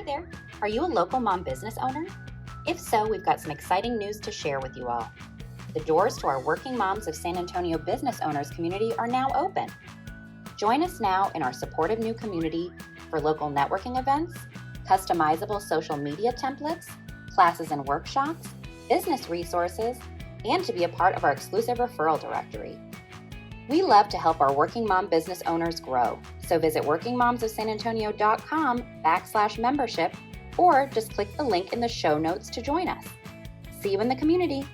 Hi there. Are you a local mom business owner? If so, we've got some exciting news to share with you all. The doors to our Working Moms of San Antonio business owners community are now open. Join us now in our supportive new community for local networking events, customizable social media templates, classes and workshops, business resources, and to be a part of our exclusive referral directory. We love to help our working mom business owners grow, so visit workingmomsofsanantonio.com/membership or just click the link in the show notes to join us. See you in the community.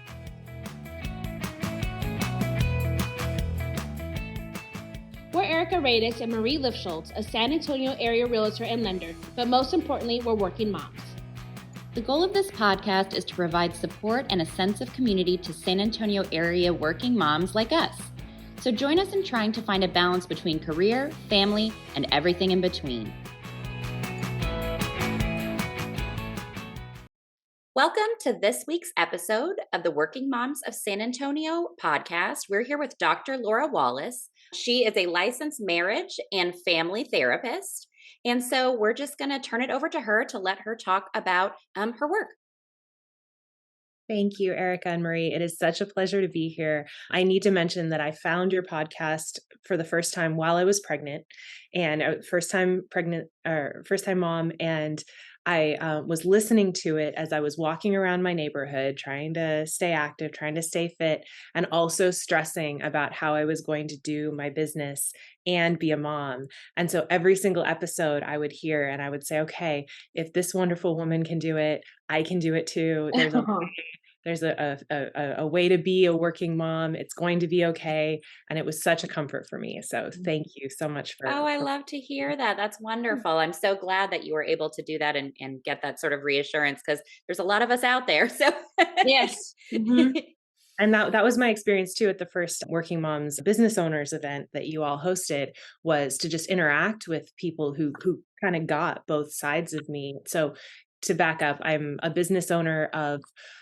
We're Erica Radis and Marie Lifschultz, a San Antonio area realtor and lender, but most importantly, we're working moms. The goal of this podcast is to provide support and a sense of community to San Antonio area working moms like us. So join us in trying to find a balance between career, family, and everything in between. Welcome to this week's episode of the Working Moms of San Antonio podcast. We're here with Dr. Laura Wallace. She is a licensed marriage and family therapist. And so we're just going to turn it over to her to let her talk about her work. Thank you, Erica and Marie. It is such a pleasure to be here. I need to mention that I found your podcast for the first time while I was pregnant, and first time mom. And I was listening to it as I was walking around my neighborhood, trying to stay active, trying to stay fit, and also stressing about how I was going to do my business and be a mom. And so every single episode I would hear and I would say, okay, if this wonderful woman can do it, I can do it too. There's a way to be a working mom. It's going to be okay. And it was such a comfort for me. So thank you so much for. I love to hear that. That's wonderful. I'm so glad that you were able to do that and get that sort of reassurance, because there's a lot of us out there. So Yes. Mm-hmm. And that was my experience too at the first Working Moms Business Owners event that you all hosted, was to just interact with people who kind of got both sides of me. So to back up, I'm a business owner of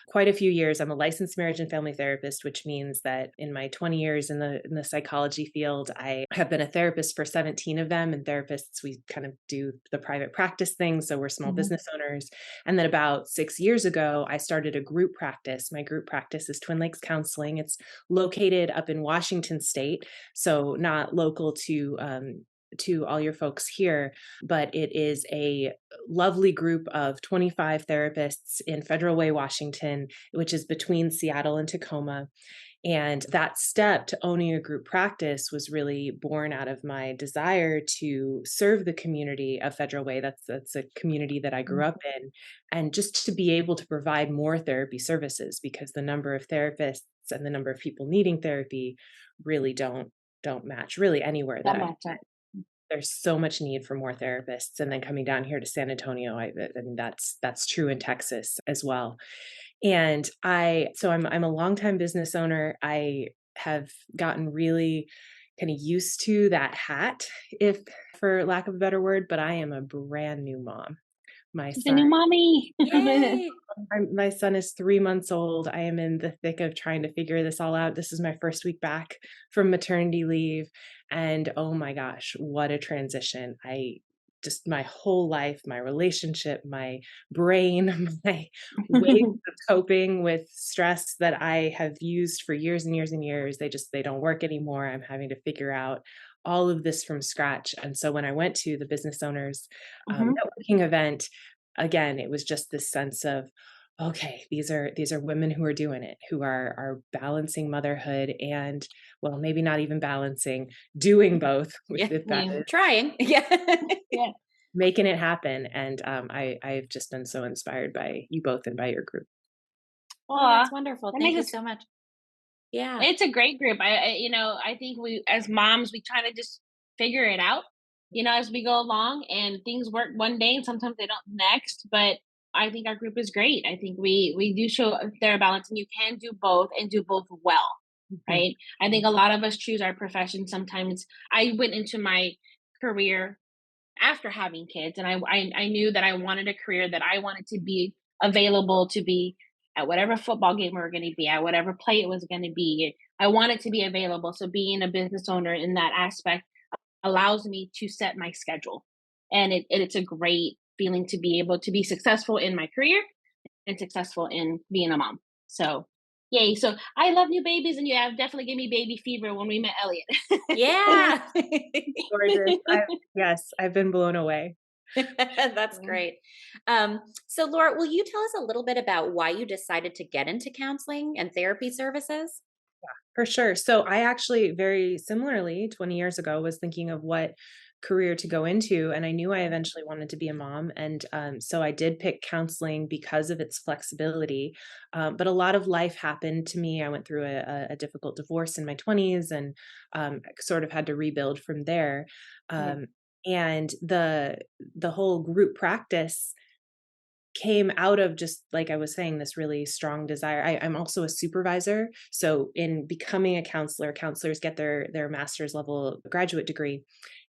quite a few years. I'm a licensed marriage and family therapist, which means that in my 20 years in the psychology field, I have been a therapist for 17 of them. And therapists, we kind of do the private practice thing. So we're small business owners. And then about 6 years ago, I started a group practice. My group practice is Twin Lakes Counseling. It's located up in Washington State, so not local to all your folks here, but it is a lovely group of 25 therapists in Federal Way, Washington, which is between Seattle and Tacoma. And that step to owning a group practice was really born out of my desire to serve the community of Federal Way. That's a community that I grew up in, and just to be able to provide more therapy services, because the number of therapists and the number of people needing therapy really don't match really anywhere that there's so much need for more therapists. And then coming down here to San Antonio, I mean, that's true in Texas as well. And I'm a longtime business owner. I have gotten really kind of used to that hat, if for lack of a better word, but I am a brand new mom. She's a new mommy. Yay. My son is 3 months old. I am in the thick of trying to figure this all out. This is my first week back from maternity leave. And oh my gosh, what a transition. My whole life, my relationship, my brain, my ways of coping with stress that I have used for years and years and years, they don't work anymore. I'm having to figure out all of this from scratch. And so when I went to the business owners networking event, again, it was just this sense of, okay, these are women who are doing it, who are balancing motherhood and, well, maybe not even balancing, doing both. Trying. Yeah. Making it happen. And I've just been so inspired by you both and by your group. Oh, that's wonderful. Thank you so much. Yeah. It's a great group. I think we, as moms, we try to just figure it out, as we go along, and things work one day and sometimes they don't next. But I think our group is great. I think we do show their balance, and you can do both and do both well, right? I think a lot of us choose our profession. Sometimes I went into my career after having kids, and I knew that I wanted a career that I wanted to be available to be at whatever football game we were going to be at, whatever play it was going to be. I wanted to be available. So being a business owner in that aspect allows me to set my schedule. And it's a great feeling to be able to be successful in my career and successful in being a mom. So, yay. So I love new babies, and you have definitely gave me baby fever when we met Elliot. Yeah. Gorgeous. Yes, I've been blown away. That's great. So, Laura, will you tell us a little bit about why you decided to get into counseling and therapy services? For sure. So I actually very similarly 20 years ago was thinking of what career to go into, and I knew I eventually wanted to be a mom, and so I did pick counseling because of its flexibility. But a lot of life happened to me. I went through a difficult divorce in my 20s, and sort of had to rebuild from there. Yeah. Um, and the whole group practice came out of, just like I was saying, this really strong desire. I'm also a supervisor. So in becoming a counselor, counselors get their master's level graduate degree.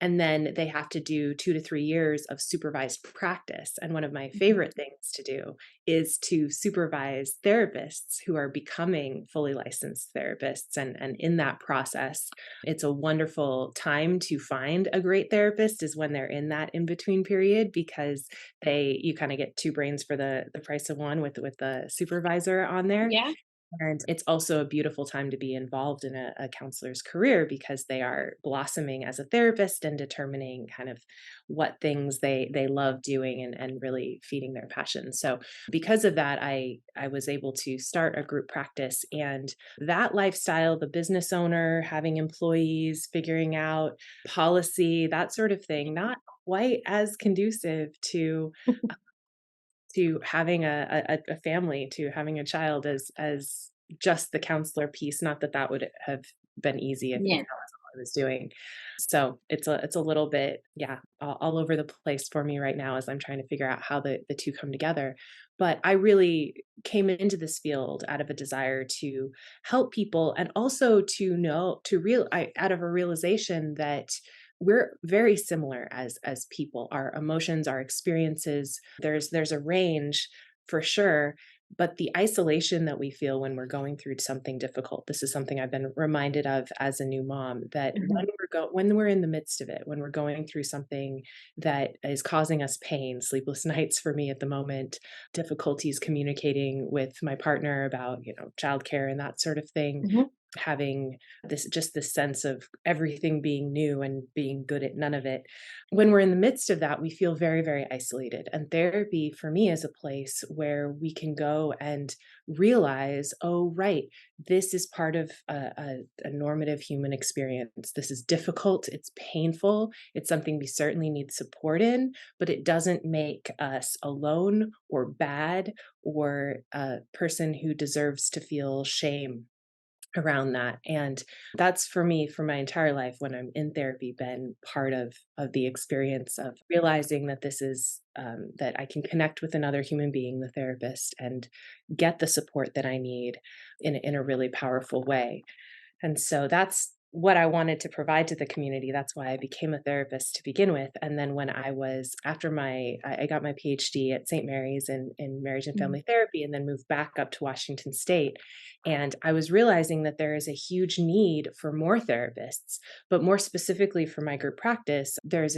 And then they have to do 2 to 3 years of supervised practice. And one of my Mhm. favorite things to do is to supervise therapists who are becoming fully licensed therapists. And in that process, it's a wonderful time to find a great therapist, is when they're in that in between period, because you kind of get two brains for the price of one with the supervisor on there. Yeah. And it's also a beautiful time to be involved in a counselor's career, because they are blossoming as a therapist and determining kind of what things they love doing, and really feeding their passion. So because of that, I was able to start a group practice, and that lifestyle, the business owner, having employees, figuring out policy, that sort of thing, not quite as conducive to having a family, to having a child, as just the counselor piece. Not that that would have been easy if Yeah. that was all I was doing. So it's a little bit, yeah, all over the place for me right now, as I'm trying to figure out how the two come together. But I really came into this field out of a desire to help people, and also out of a realization that we're very similar as people. Our emotions, our experiences, there's a range for sure, but the isolation that we feel when we're going through something difficult, this is something I've been reminded of as a new mom, that Mhm. when we're in the midst of it, when we're going through something that is causing us pain, sleepless nights for me at the moment, difficulties communicating with my partner about, childcare and that sort of thing, Mhm. having this sense of everything being new and being good at none of it. When we're in the midst of that, we feel very, very isolated. And therapy for me is a place where we can go and realize, oh, right, this is part of a normative human experience. This is difficult, it's painful, it's something we certainly need support in, but it doesn't make us alone or bad, or a person who deserves to feel shame around that. And that's, for me, for my entire life, when I'm in therapy, been part of the experience of realizing that this is that I can connect with another human being, the therapist, and get the support that I need in a really powerful way. And so that's what I wanted to provide to the community. That's why I became a therapist to begin with. And then when I got my PhD at St. Mary's in marriage and Mhm. family therapy, and then moved back up to Washington State. And I was realizing that there is a huge need for more therapists, but more specifically for my group practice, there was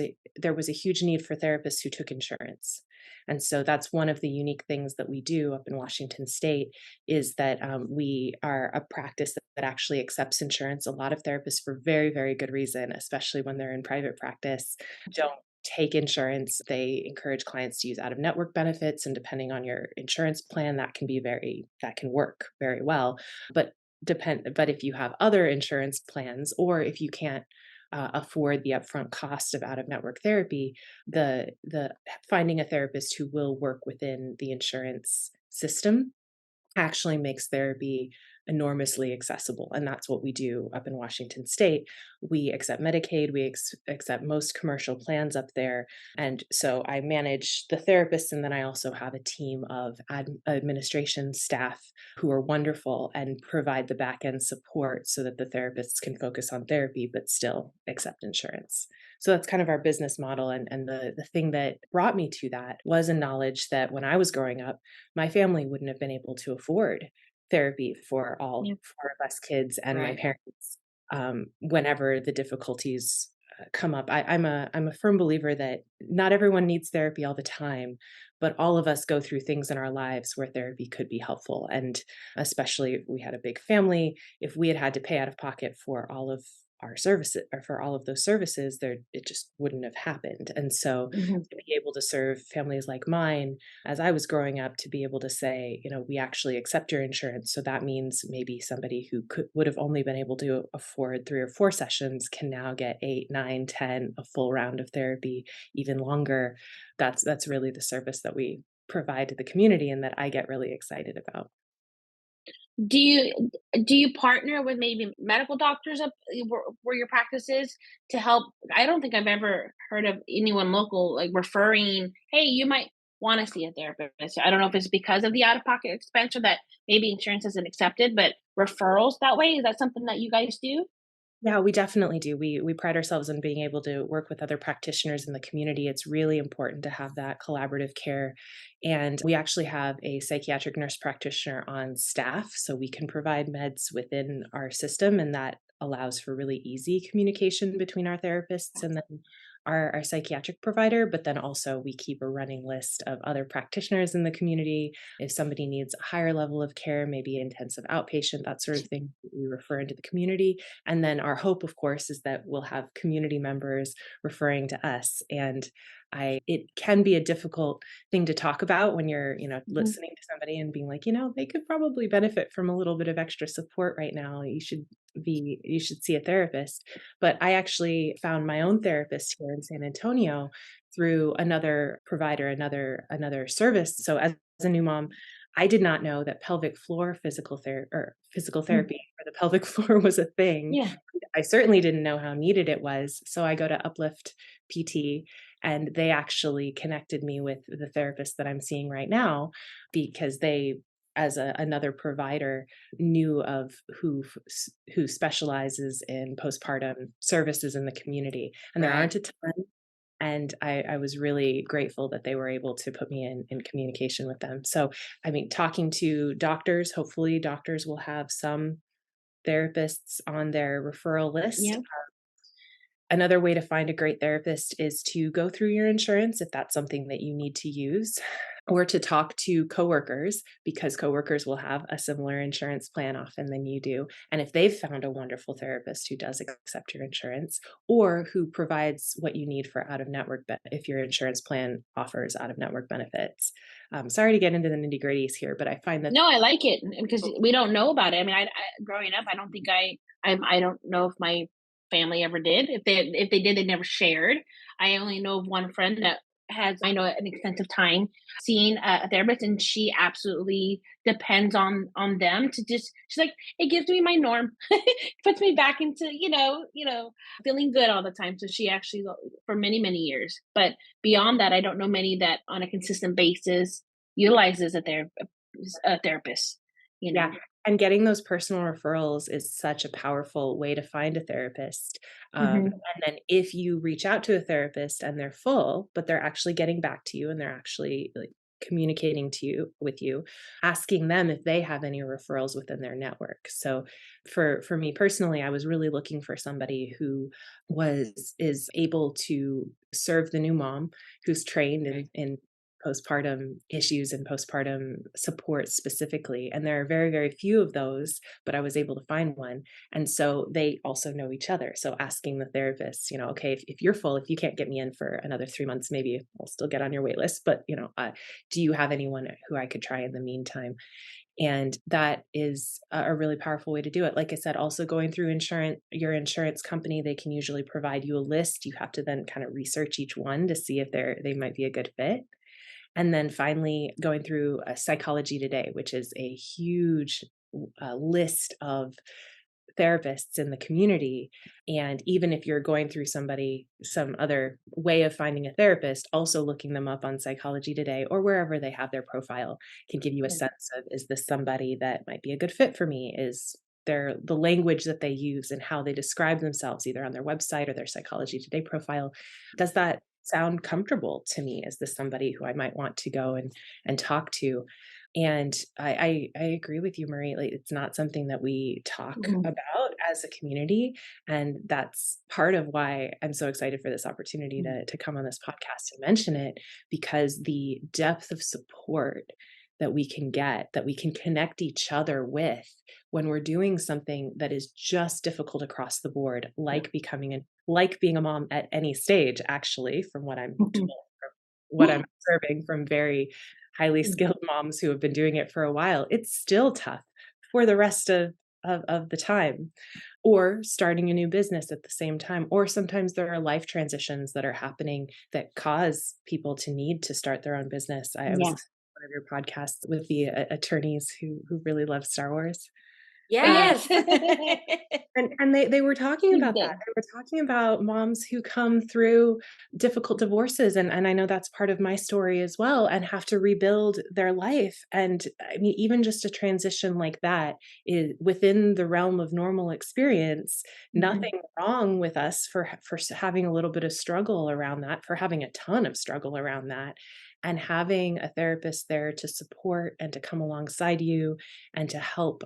a huge need for therapists who took insurance. And so that's one of the unique things that we do up in Washington State, is that we are a practice that actually accepts insurance. A lot of therapists, for very, very good reason, especially when they're in private practice, don't take insurance. They encourage clients to use out of network benefits. And depending on your insurance plan, that can work very well. But but if you have other insurance plans, or if you can't afford the upfront cost of out of network therapy, the finding a therapist who will work within the insurance system actually makes therapy enormously accessible. And that's what we do up in Washington State. We accept Medicaid, we accept most commercial plans up there. And so I manage the therapists, and then I also have a team of administration staff who are wonderful and provide the back end support so that the therapists can focus on therapy but still accept insurance. So that's kind of our business model. And the thing that brought me to that was a knowledge that when I was growing up, my family wouldn't have been able to afford therapy for all Yeah. 4 of us kids and my Right. parents, whenever the difficulties come up. I'm a firm believer that not everyone needs therapy all the time, but all of us go through things in our lives where therapy could be helpful. And especially if we had a big family, if we had to pay out of pocket for all of our services or for all of those services, there it just wouldn't have happened. And so Mhm. to be able to serve families like mine, as I was growing up, to be able to say, we actually accept your insurance. So that means maybe somebody who would have only been able to afford 3 or 4 sessions can now get 8, 9, 10, a full round of therapy, even longer. That's really the service that we provide to the community and that I get really excited about. Do you partner with maybe medical doctors up where your practice is to help? I don't think I've ever heard of anyone local like referring, "Hey, you might wanna see a therapist." I don't know if it's because of the out-of-pocket expense or that maybe insurance isn't accepted, but referrals that way, is that something that you guys do? Yeah, we definitely do. We pride ourselves on being able to work with other practitioners in the community. It's really important to have that collaborative care. And we actually have a psychiatric nurse practitioner on staff, so we can provide meds within our system, and that allows for really easy communication between our therapists and then our psychiatric provider. But then also we keep a running list of other practitioners in the community. If somebody needs a higher level of care, maybe intensive outpatient, that sort of thing, we refer into the community. And then our hope, of course, is that we'll have community members referring to us. And it can be a difficult thing to talk about when you're, Mhm. listening to somebody and being like, they could probably benefit from a little bit of extra support right now. You should see a therapist. But I actually found my own therapist here in San Antonio through another provider, another service. So as a new mom, I did not know that pelvic floor physical Mm. therapy for the pelvic floor was a thing. Yeah. I certainly didn't know how needed it was. So I go to Uplift PT, and they actually connected me with the therapist that I'm seeing right now because they, as another provider, knew of who specializes in postpartum services in the community. And there Right. aren't a ton. And I was really grateful that they were able to put me in communication with them. So, I mean, talking to doctors, hopefully doctors will have some therapists on their referral list. Yeah. Another way to find a great therapist is to go through your insurance if that's something that you need to use, or to talk to coworkers because coworkers will have a similar insurance plan often than you do. And if they've found a wonderful therapist who does accept your insurance or who provides what you need for out of network, if your insurance plan offers out of network benefits. Sorry to get into the nitty gritties here, but I find that. No, I like it because we don't know about it. I mean, growing up, I don't think I don't know if my family ever did. If they did, they never shared. I only know of one friend that has I know an extensive time seeing a therapist, and she absolutely depends on them to just. She's like, it gives me my norm, puts me back into feeling good all the time. So she actually for many years, but beyond that, I don't know many that on a consistent basis utilizes a therapist, you Yeah, know? and getting those personal referrals is such a powerful way to find a therapist. Mhm. And then if you reach out to a therapist and they're full, but they're actually getting back to you and they're actually like communicating to you with you, asking them if they have any referrals within their network. So for me personally, I was really looking for somebody who is able to serve the new mom who's trained in postpartum issues and postpartum support specifically. And there are very, very few of those, but I was able to find one. And so they also know each other. So asking the therapist, okay, if you're full, if you can't get me in for another 3 months, maybe I'll still get on your wait list. But, do you have anyone who I could try in the meantime? And that is a really powerful way to do it. Like I said, also going through your insurance company, they can usually provide you a list. You have to then kind of research each one to see if they might be a good fit. And then finally, going through Psychology Today, which is a huge list of therapists in the community. And even if you're going through some other way of finding a therapist, also looking them up on Psychology Today or wherever they have their profile can give you a Yeah. sense of, is this somebody that might be a good fit for me? Is the language that they use and how they describe themselves, either on their website or their Psychology Today profile, does that sound comfortable to me? Is this somebody who I might want to go and talk to? And I agree with you, Marie. Like, it's not something that we talk Mhm. about as a community. And that's part of why I'm so excited for this opportunity to come on this podcast and mention it, because the depth of support that we can get, that we can connect each other with when we're doing something that is just difficult across the board, like like being a mom at any stage, actually, from what I'm told, from what I'm observing from very highly skilled moms who have been doing it for a while, it's still tough for the rest of the time. Or starting a new business at the same time. Or sometimes there are life transitions that are happening that cause people to need to start their own business. I was Yeah. listening to one of your podcasts with the attorneys who really love Star Wars. Yes. And they were talking about that. Good. They were talking about moms who come through difficult divorces, and I know that's part of my story as well, and have to rebuild their life. And I mean, even just a transition like that is within the realm of normal experience. Nothing wrong with us for having a little bit of struggle around that, for having a ton of struggle around that, and having a therapist there to support and to come alongside you and to help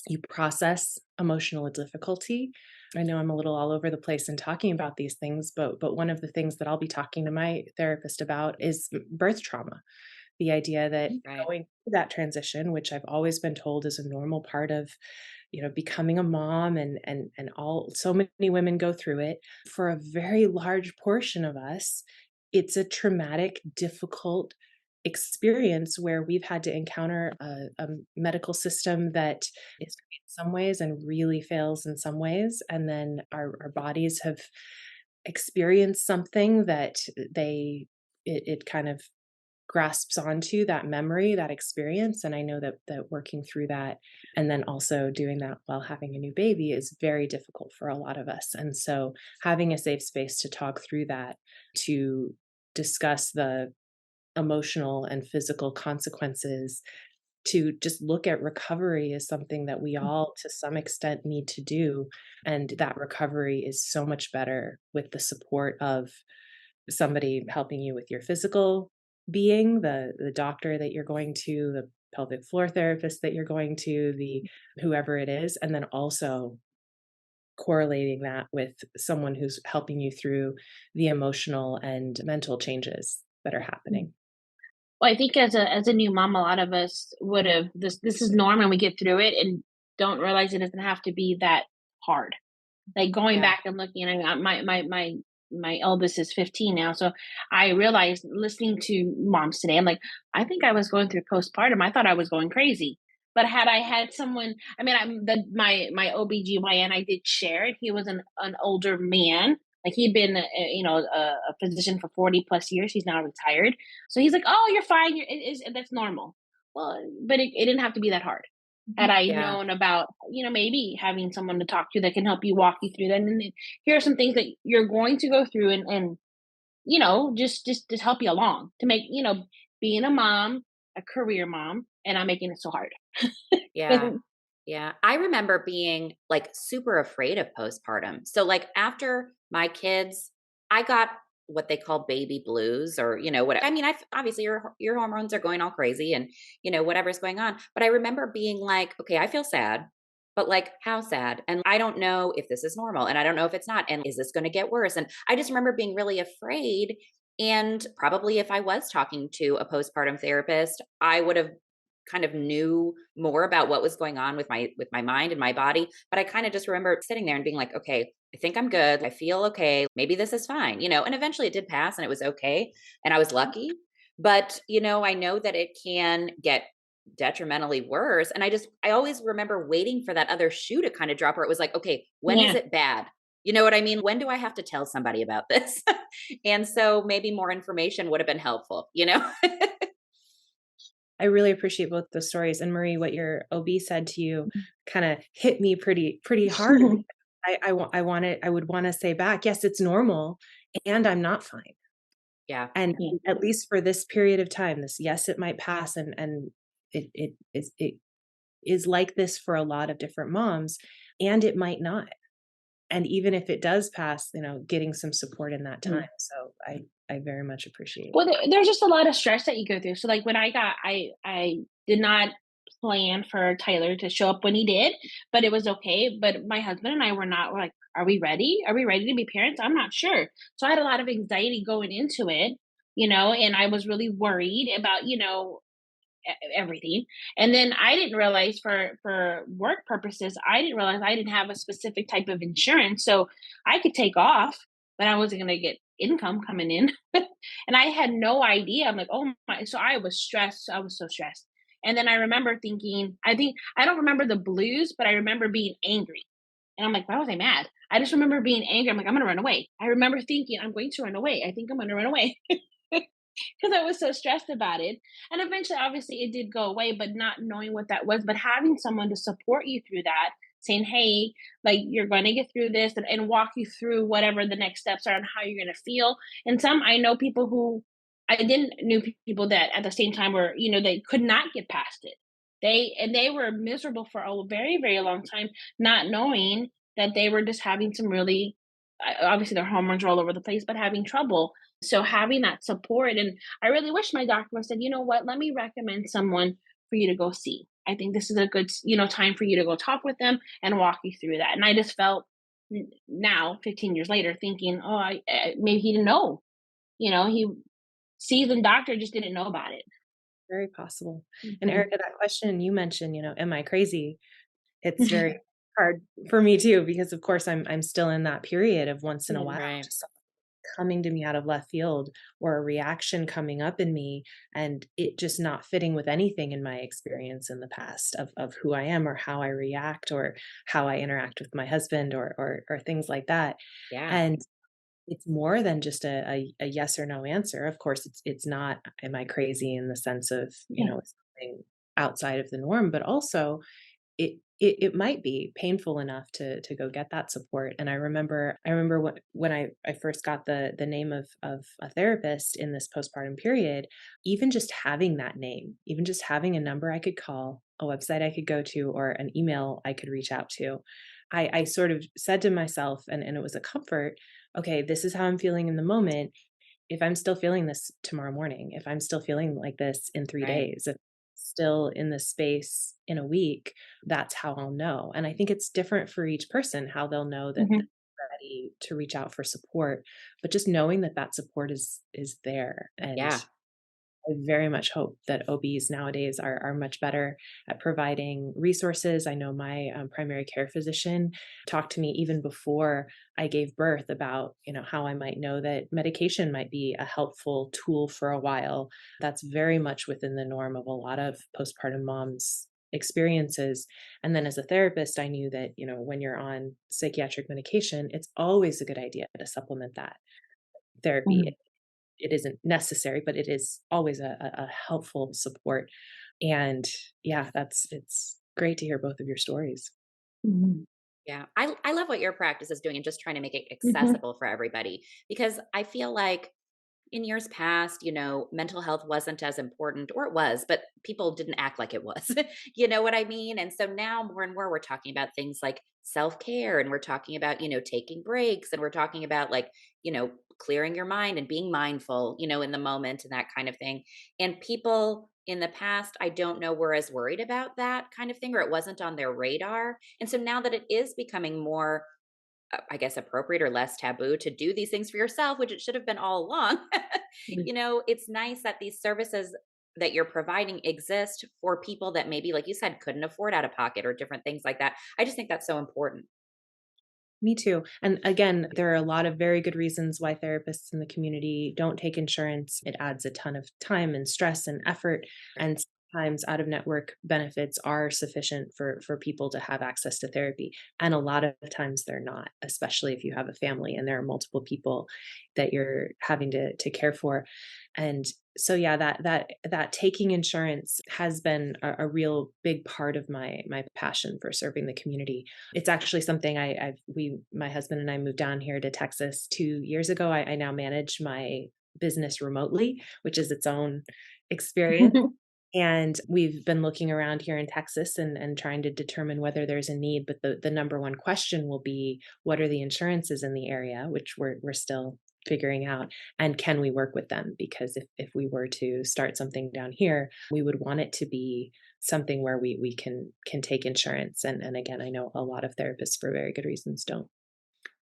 you process emotional difficulty. I know I'm a little all over the place in talking about these things, but one of the things that I'll be talking to my therapist about is birth trauma. The idea that Right. going through that transition, which I've always been told is a normal part of, becoming a mom, and all so many women go through it. For a very large portion of us, it's a traumatic, difficult experience where we've had to encounter a medical system that is great in some ways and really fails in some ways. And then our bodies have experienced something that it kind of grasps onto that memory, that experience. And I know that working through that and then also doing that while having a new baby is very difficult for a lot of us. And so having a safe space to talk through that, to discuss the emotional and physical consequences, to just look at recovery is something that we all to some extent need to do. And that recovery is so much better with the support of somebody helping you with your physical being, the doctor that you're going to, the pelvic floor therapist that you're going to, the whoever it is, and then also correlating that with someone who's helping you through the emotional and mental changes that are happening. Well, I think as a new mom, a lot of us would have this is norm and we get through it and don't realize it doesn't have to be that hard. Like going Yeah. back and looking, I mean, my eldest is 15 now, so I realized listening to moms today, I'm like, I think I was going through postpartum. I thought I was going crazy. But had I had someone, I mean, my OBGYN, I did share it. He was an older man. Like he'd been, a physician for 40 plus years. He's now retired. So he's like, oh, you're fine. That's normal. Well, but it didn't have to be that hard. Had I Yeah. known about, maybe having someone to talk to that can help you walk you through that. And then here are some things that you're going to go through and just help you along to make, being a mom, a career mom, and I'm making it so hard. Yeah. Yeah. I remember being like super afraid of postpartum. So like after my kids, I got what they call baby blues or, what I mean, I obviously your hormones are going all crazy and, whatever's going on. But I remember being like, okay, I feel sad, but like how sad? And I don't know if this is normal and I don't know if it's not. And is this going to get worse? And I just remember being really afraid. And probably if I was talking to a postpartum therapist, I would have kind of knew more about what was going on with my mind and my body. But I kind of just remember sitting there and being like, okay, I think I'm good. I feel okay. Maybe this is fine, and eventually it did pass and it was okay. And I was lucky. But, I know that it can get detrimentally worse. And I always remember waiting for that other shoe to kind of drop where it was like, okay, when is Yeah. it bad? You know what I mean? When do I have to tell somebody about this? And so maybe more information would have been helpful. I really appreciate both those stories. And Marie, what your OB said to you kind of hit me pretty hard. I would want to say back, yes, it's normal and I'm not fine. Yeah. And Yeah. at least for this period of time, yes, it might pass. And it is like this for a lot of different moms, and it might not. And even if it does pass, getting some support in that time. So I very much appreciate Well, there's just a lot of stress that you go through. So like when I did not plan for Tyler to show up when he did, but it was okay. But my husband and I were not, we're like, are we ready? Are we ready to be parents? I'm not sure. So I had a lot of anxiety going into it, and I was really worried about, everything. And then I didn't realize, for work purposes, I didn't realize I didn't have a specific type of insurance. So I could take off, but I wasn't going to get income coming in. And I had no idea. I'm like, oh my. So I was stressed. I was so stressed. And then I remember thinking, I don't remember the blues, but I remember being angry. And I'm like, why was I mad? I just remember being angry. I'm like, I'm going to run away. I remember thinking, I'm going to run away. I think I'm going to run away. Because I was so stressed about it. And eventually, obviously, it did go away, but not knowing what that was, but having someone to support you through that, saying, hey, like, you're going to get through this, and walk you through whatever the next steps are and how you're going to feel. And I know people who I didn't knew people that at the same time were, they could not get past it. They were miserable for a very, very long time, not knowing that they were just having some really, obviously their hormones are all over the place, but having trouble. So having that support, and I really wish my doctor would have said, you know what, let me recommend someone for you to go see. I think this is a good, time for you to go talk with them and walk you through that. And I just felt, now, 15 years later, thinking, oh, maybe he didn't know. He seasoned doctor just didn't know about it. Very possible. And Mhm. Erica, that question you mentioned, am I crazy? It's very hard for me too, because of course I'm still in that period of once in a Yeah. while, Right. just something coming to me out of left field or a reaction coming up in me and it just not fitting with anything in my experience in the past of who I am or how I react or how I interact with my husband or things like that. Yeah. And it's more than just a yes or no answer. Of course, it's not, am I crazy in the sense of, Yeah. it's something outside of the norm, but also it might be painful enough to go get that support. And I remember when I first got the name of a therapist in this postpartum period, even just having that name, even just having a number I could call, a website I could go to, or an email I could reach out to, I sort of said to myself, and it was a comfort, okay, this is how I'm feeling in the moment. If I'm still feeling this tomorrow morning, if I'm still feeling like this in 3 Right. days, if still in this space in a week, that's how I'll know. And I think it's different for each person how they'll know that Mhm. they're ready to reach out for support, but just knowing that that support is there. And Yeah. I very much hope that OBs nowadays are much better at providing resources. I know my primary care physician talked to me even before I gave birth about, how I might know that medication might be a helpful tool for a while. That's very much within the norm of a lot of postpartum moms experiences. And then as a therapist, I knew that, when you're on psychiatric medication, it's always a good idea to supplement that therapy. Mhm. It isn't necessary, but it is always a helpful support. And yeah, it's great to hear both of your stories. Mhm. Yeah. I love what your practice is doing and just trying to make it Mhm. accessible for everybody because I feel like in years past, mental health wasn't as important, or it was, but people didn't act like it was. You know what I mean? And so now more and more we're talking about things like self-care and we're talking about, taking breaks and we're talking about like, clearing your mind and being mindful, in the moment and that kind of thing. And people in the past, I don't know, were as worried about that kind of thing or it wasn't on their radar. And so now that it is becoming more I guess, appropriate or less taboo to do these things for yourself, which it should have been all along. Mhm. It's nice that these services that you're providing exist for people that maybe, like you said, couldn't afford out of pocket or different things like that. I just think that's so important. Me too. And again, there are a lot of very good reasons why therapists in the community don't take insurance. It adds a ton of time and stress and effort. And sometimes out of network benefits are sufficient for people to have access to therapy. And a lot of times they're not, especially if you have a family and there are multiple people that you're having to care for. And so yeah, that taking insurance has been a real big part of my passion for serving the community. It's actually something my husband and I moved down here to Texas 2 years ago. I now manage my business remotely, which is its own experience. And we've been looking around here in Texas and trying to determine whether there's a need. But the number one question will be, what are the insurances in the area, which we're still figuring out, and can we work with them? Because if we were to start something down here, we would want it to be something where we can take insurance. And again, I know a lot of therapists for very good reasons don't.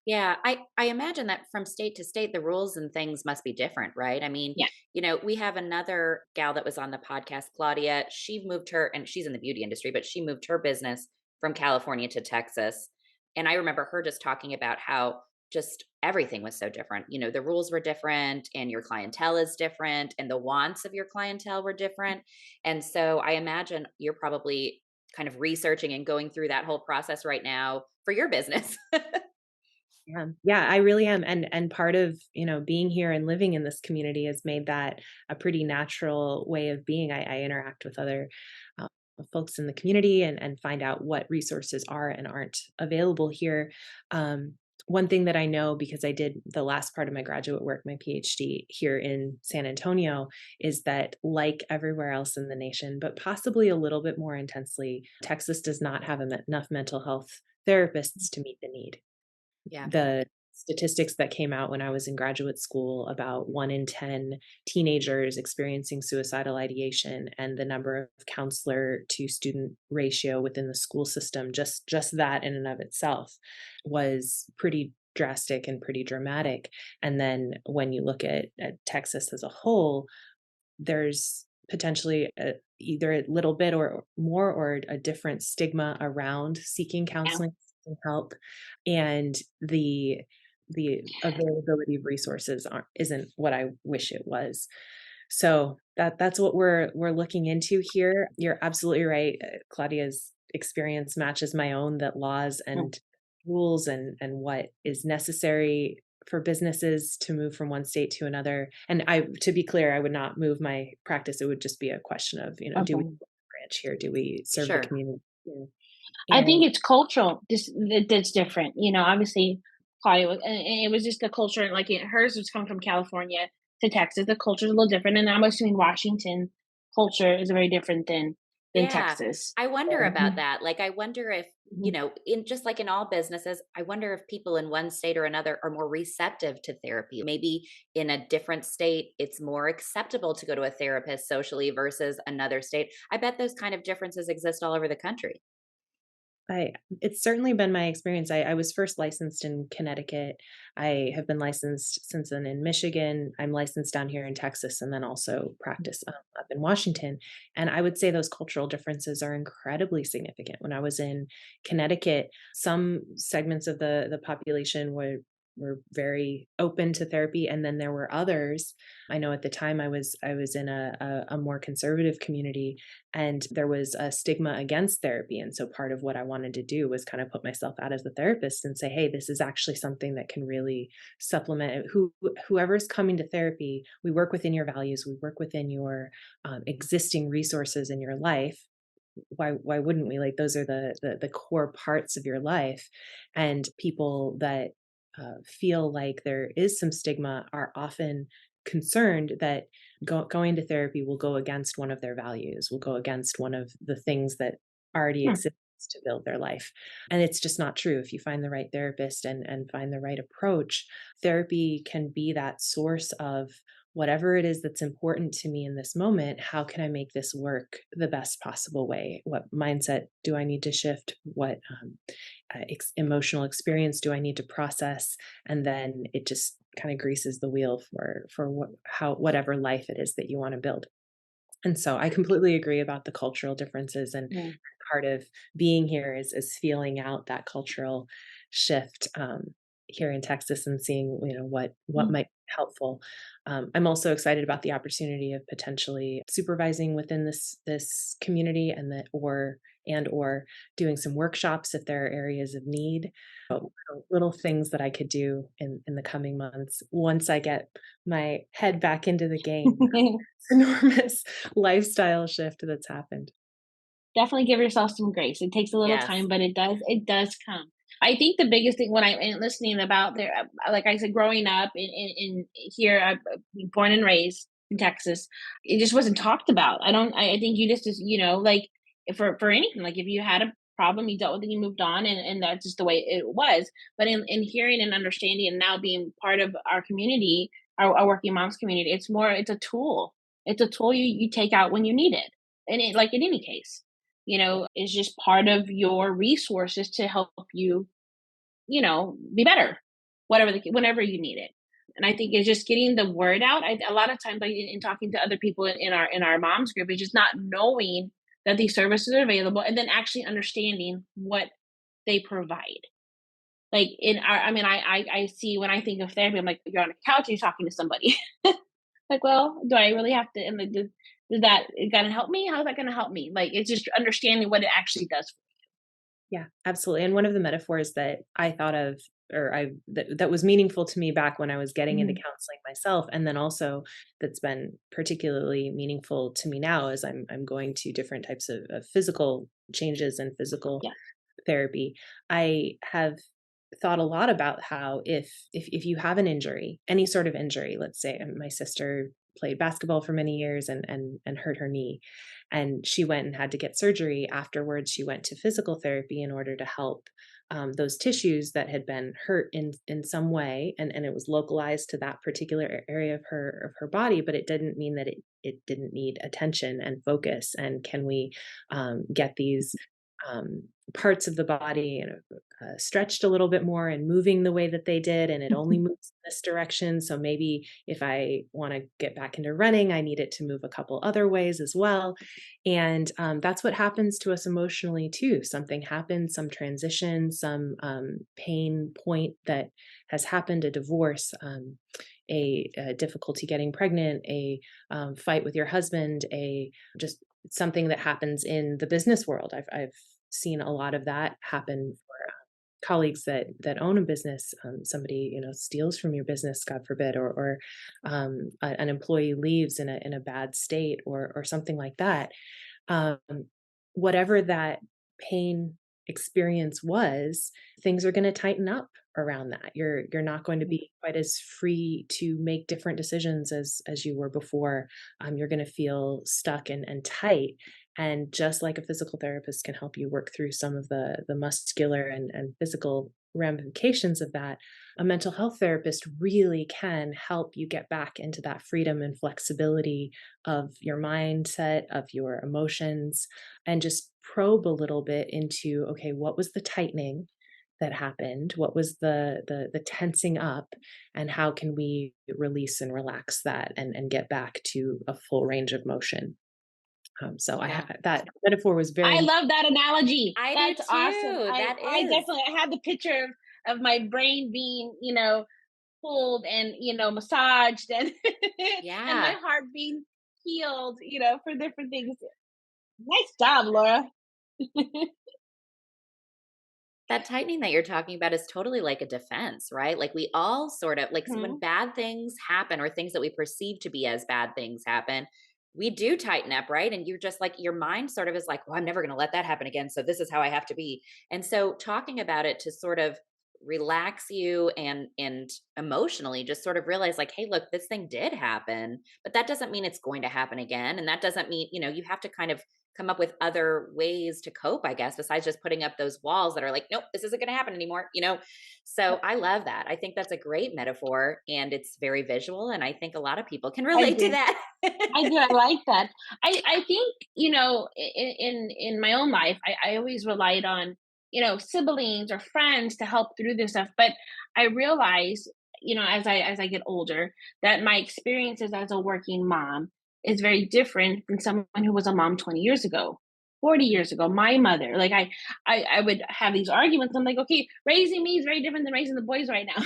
Yeah, I imagine that from state to state, the rules and things must be different, right? I mean, Yeah. we have another gal that was on the podcast, Claudia. She moved her, and she's in the beauty industry, but she moved her business from California to Texas. And I remember her just talking about how just everything was so different. The rules were different, and your clientele is different, and the wants of your clientele were different. And so I imagine you're probably kind of researching and going through that whole process right now for your business. Yeah. Yeah, I really am. And part of, being here and living in this community has made that a pretty natural way of being. I interact with other uh, folks in the community and find out what resources are and aren't available here. Um, One thing that I know, because I did the last part of my graduate work, my PhD here in San Antonio, is that like everywhere else in the nation, but possibly a little bit more intensely, Texas does not have enough mental health therapists to meet the need. Yeah. The statistics that came out when I was in graduate school about 1 in 10 teenagers experiencing suicidal ideation, and the number of counselor to student ratio within the school system, just that in and of itself was pretty drastic and pretty dramatic. And then when you look at Texas as a whole, there's potentially either a little bit or more or a different stigma around seeking Yeah. counseling, seeking help, and the availability of resources isn't what I wish it was. So that's what we're looking into here. You're absolutely right. Claudia's experience matches my own, that laws Mm. and rules and what is necessary for businesses to move from one state to another. And to be clear, I would not move my practice. It would just be a question of, do we Okay. branch here? Do we serve the Sure. community here? I And think it's cultural. That's different. Obviously, Claudia and it was just the culture. Like hers was coming from California to Texas. The culture is a little different, and I'm assuming Washington culture is very different than Yeah. Texas. I wonder So, about that. Like, I wonder if, mhm. in just like in all businesses, I wonder if people in one state or another are more receptive to therapy. Maybe in a different state, it's more acceptable to go to a therapist socially versus another state. I bet those kind of differences exist all over the country. I it's certainly been my experience. I was first licensed in Connecticut. I have been licensed since then in Michigan. I'm licensed down here in Texas, and then also practice up in Washington. And I would say those cultural differences are incredibly significant. When I was in Connecticut, some segments of the population were very open to therapy, and then there were others. I know at the time I was in a more conservative community, and there was a stigma against therapy. And so part of what I wanted to do was kind of put myself out as a therapist and say, hey, this is actually something that can really supplement whoever's coming to therapy. We work within your values, we work within your existing resources in your life. Why wouldn't we? Like, those are the core parts of your life. And people that feel like there is some stigma are often concerned that going to therapy will go against one of their values, will go against one of the things that already Hmm. exist to build their life. And it's just not true. If you find the right therapist and find the right approach, therapy can be that source of whatever it is that's important to me in this moment. How can I make this work the best possible way? What mindset do I need to shift? What emotional experience do I need to process? And then it just kind of greases the wheel for whatever life it is that you want to build. And so I completely agree about the cultural differences, and Yeah. part of being here is feeling out that cultural shift here in Texas and seeing, what Mhm. might be helpful. I'm also excited about the opportunity of potentially supervising within this community, and or doing some workshops if there are areas of need. Little things that I could do in the coming months once I get my head back into the game. Enormous lifestyle shift that's happened. Definitely give yourself some grace. It takes a little Yes. time, but it does come. I think the biggest thing when I'm listening about there, like I said, growing up in here, I'm born and raised in Texas, it just wasn't talked about. I think you just, like for anything, like if you had a problem, you dealt with it, you moved on, and that's just the way it was. But in hearing and understanding and now being part of our community, our working moms community, it's a tool. It's a tool you take out when you need it. And like in any case. is just part of your resources to help you, be better, whenever you need it. And I think it's just getting the word out. A lot of times, like in talking to other people in our moms group, it's just not knowing that these services are available, and then actually understanding what they provide. Like I see when I think of therapy, I'm like, you're on a couch, you're talking to somebody. Like, well, do I really have to? And like, does that it gonna help me? How's that gonna help me? Like, it's just understanding what it actually does. Yeah, absolutely. And one of the metaphors that I thought of, or that was meaningful to me back when I was getting into Mhm. counseling myself, and then also that's been particularly meaningful to me now as I'm going to different types of physical changes and physical Yeah. therapy. I have thought a lot about how if you have an injury, any sort of injury, let's say my sister played basketball for many years and hurt her knee, and she went and had to get surgery. Afterwards, she went to physical therapy in order to help those tissues that had been hurt in some way, and it was localized to that particular area of her body, but it didn't mean that it didn't need attention and focus. And can we get these um, parts of the body, stretched a little bit more and moving the way that they did, and it only moves in this direction. So maybe if I want to get back into running, I need it to move a couple other ways as well. And that's what happens to us emotionally too. Something happens, some transition, some pain point that has happened, a divorce, a difficulty getting pregnant, a fight with your husband, a just something that happens in the business world. I've seen a lot of that happen for colleagues that own a business. Somebody steals from your business, God forbid, or an employee leaves in a bad state, or something like that. Um, Whatever that pain experience was, things are going to tighten up around that. You're not going to be quite as free to make different decisions as you were before. You're going to feel stuck and tight. And just like a physical therapist can help you work through some of the muscular and physical ramifications of that, a mental health therapist really can help you get back into that freedom and flexibility of your mindset, of your emotions, and just probe a little bit into, okay, what was the tightening that happened? What was the tensing up, and how can we release and relax that and get back to a full range of motion? So Yeah. that metaphor was I very. love that analogy. I do That's awesome. too. That I is. definitely I had the picture of my brain being, pulled and, massaged and and my Yeah. heart being healed, for different things. Nice job, Laura. That tightening that you're talking about is totally like a defense, right? Like we all sort of like so when Mhm. bad things happen or things that we perceive to be as bad things happen, we do tighten up, right? And you're just like your mind sort of is like, well, I'm never going to let that happen again. So this is how I have to be. And so talking about it to sort of relax you and emotionally just sort of realize like, hey, look, this thing did happen, but that doesn't mean it's going to happen again. And that doesn't mean, you have to kind of come up with other ways to cope, I guess, besides just putting up those walls that are like, nope, this isn't going to happen anymore. So I love that. I think that's a great metaphor and it's very visual. And I think a lot of people can I relate to do. that. I do. I like that. I think, in my own life, I always relied on, siblings or friends to help through this stuff. But I realize, as I get older, that my experiences as a working mom is very different than someone who was a mom 20 years ago, 40 years ago. My mother, like I would have these arguments. I'm like, okay, raising me is very different than raising the boys right now.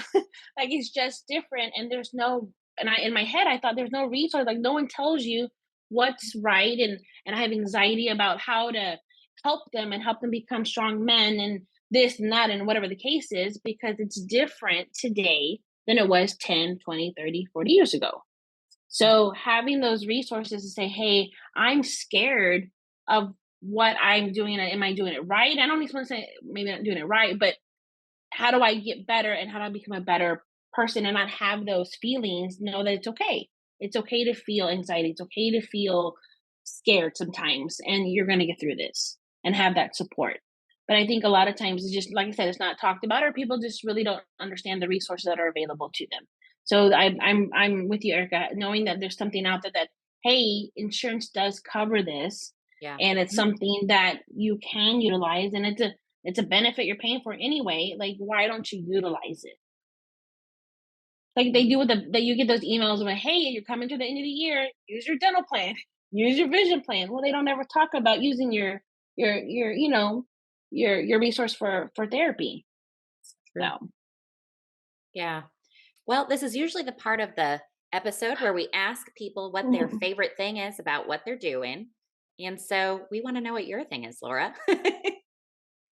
Like it's just different, and there's no and I in my head I thought there's no resource, like no one tells you what's right, and I have anxiety about how to help them become strong men and this and that and whatever the case is, because it's different today than it was 10, 20, 30, 40 years ago. So having those resources to say, hey, I'm scared of what I'm doing. Am I doing it right? I don't even want to say maybe not doing it right, but how do I get better and how do I become a better person and not have those feelings? Know that it's okay. It's okay to feel anxiety. It's okay to feel scared sometimes, and you're going to get through this and have that support. But I think a lot of times it's just like I said, it's not talked about, or people just really don't understand the resources that are available to them. So I'm with you, Erica, knowing that there's something out there that hey, insurance does cover this, Yeah. And it's something that you can utilize, and it's a benefit you're paying for anyway. Like, why don't you utilize it? Like they do with that you get those emails about, hey, you're coming to the end of the year, use your dental plan, use your vision plan. Well, they don't ever talk about using your resource for therapy. True. So Yeah. Well, this is usually the part of the episode where we ask people what their favorite thing is about what they're doing. And so we want to know what your thing is, Laura.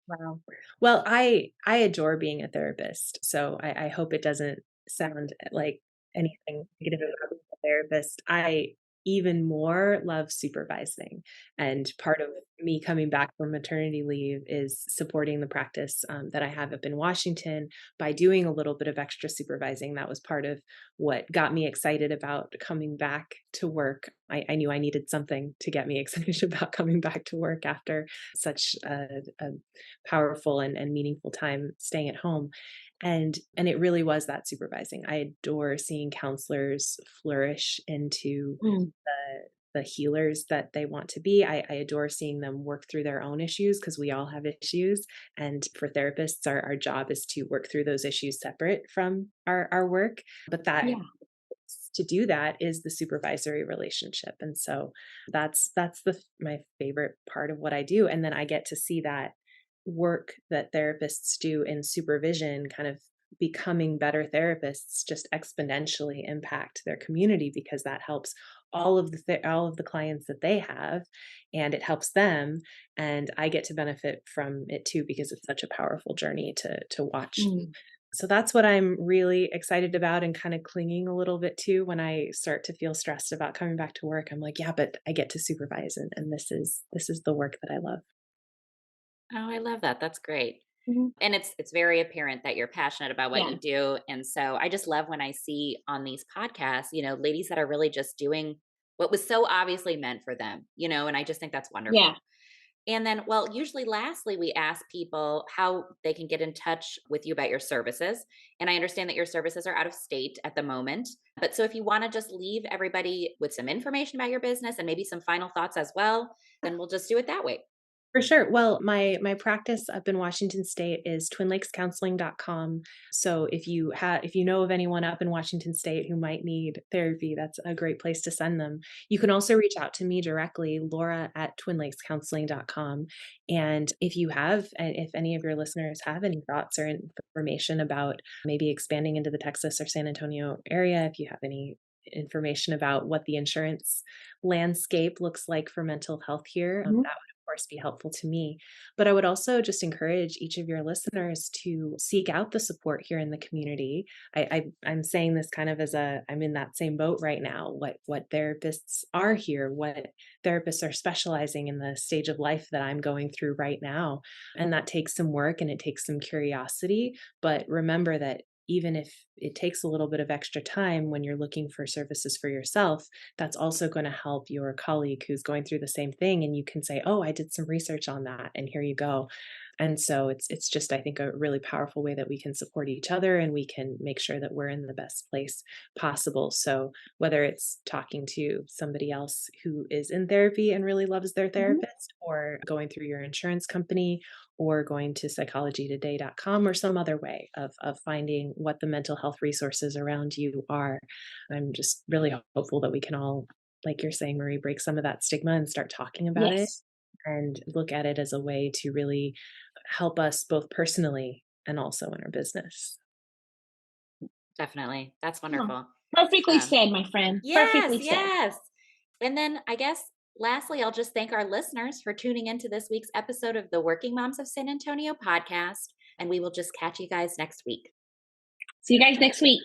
Wow. Well, I adore being a therapist, so I hope it doesn't sound like anything negative about being a therapist. I even more love supervising, and part of me coming back from maternity leave is supporting the practice that I have up in Washington by doing a little bit of extra supervising. That was part of what got me excited about coming back to work. I knew I needed something to get me excited about coming back to work after such a powerful and meaningful time staying at home. And it really was that supervising. I adore seeing counselors flourish into mm, the healers that they want to be. I adore seeing them work through their own issues because we all have issues. And for therapists, our job is to work through those issues separate from our work. But that yeah. to do that is the supervisory relationship. And so that's my favorite part of what I do. And then I get to see that work that therapists do in supervision kind of becoming better therapists just exponentially impact their community because that helps all of the clients that they have, and it helps them, and I get to benefit from it too because it's such a powerful journey to watch. Mm. So that's what I'm really excited about and kind of clinging a little bit to when I start to feel stressed about coming back to work. I'm like, yeah, but I get to supervise, and this is the work that I love. Oh, I love that. That's great. Mhm. And it's very apparent that you're passionate about what Yeah. you do. And so I just love when I see on these podcasts, ladies that are really just doing what was so obviously meant for them, and I just think that's Yeah. wonderful. And then, well, usually lastly, we ask people how they can get in touch with you about your services. And I understand that your services are out of state at the moment. But so if you want to just leave everybody with some information about your business and maybe some final thoughts as well, then we'll just do it that way. For sure. Well, my practice up in Washington State is twinlakescounseling.com. So if you know of anyone up in Washington State who might need therapy, that's a great place to send them. You can also reach out to me directly, Laura at twinlakescounseling.com. And if any of your listeners have any thoughts or information about maybe expanding into the Texas or San Antonio area, if you have any information about what the insurance landscape looks like for mental health here, that Mhm. would of course be helpful to me. But I would also just encourage each of your listeners to seek out the support here in the community. I'm saying this kind of I'm in that same boat right now. What therapists are here, what therapists are specializing in the stage of life that I'm going through right now. And that takes some work and it takes some curiosity. But remember that even if it takes a little bit of extra time when you're looking for services for yourself, that's also going to help your colleague who's going through the same thing. And you can say, oh, I did some research on that, and here you go. And so it's just, I think, a really powerful way that we can support each other and we can make sure that we're in the best place possible. So whether it's talking to somebody else who is in therapy and really loves their Mhm. therapist, or going through your insurance company, or going to psychologytoday.com, or some other way of finding what the mental health resources around you are. I'm just really hopeful that we can all, like you're saying, Marie, break some of that stigma and start talking about it Yes. and look at it as a way to really help us both personally and also in our business. Definitely. That's Oh, wonderful. perfectly Um, said, my friend. yes, Perfectly said. yes. And then I guess lastly, I'll just thank our listeners for tuning into this week's episode of the Working Moms of San Antonio podcast. And we will just catch you guys next week. See you guys next week.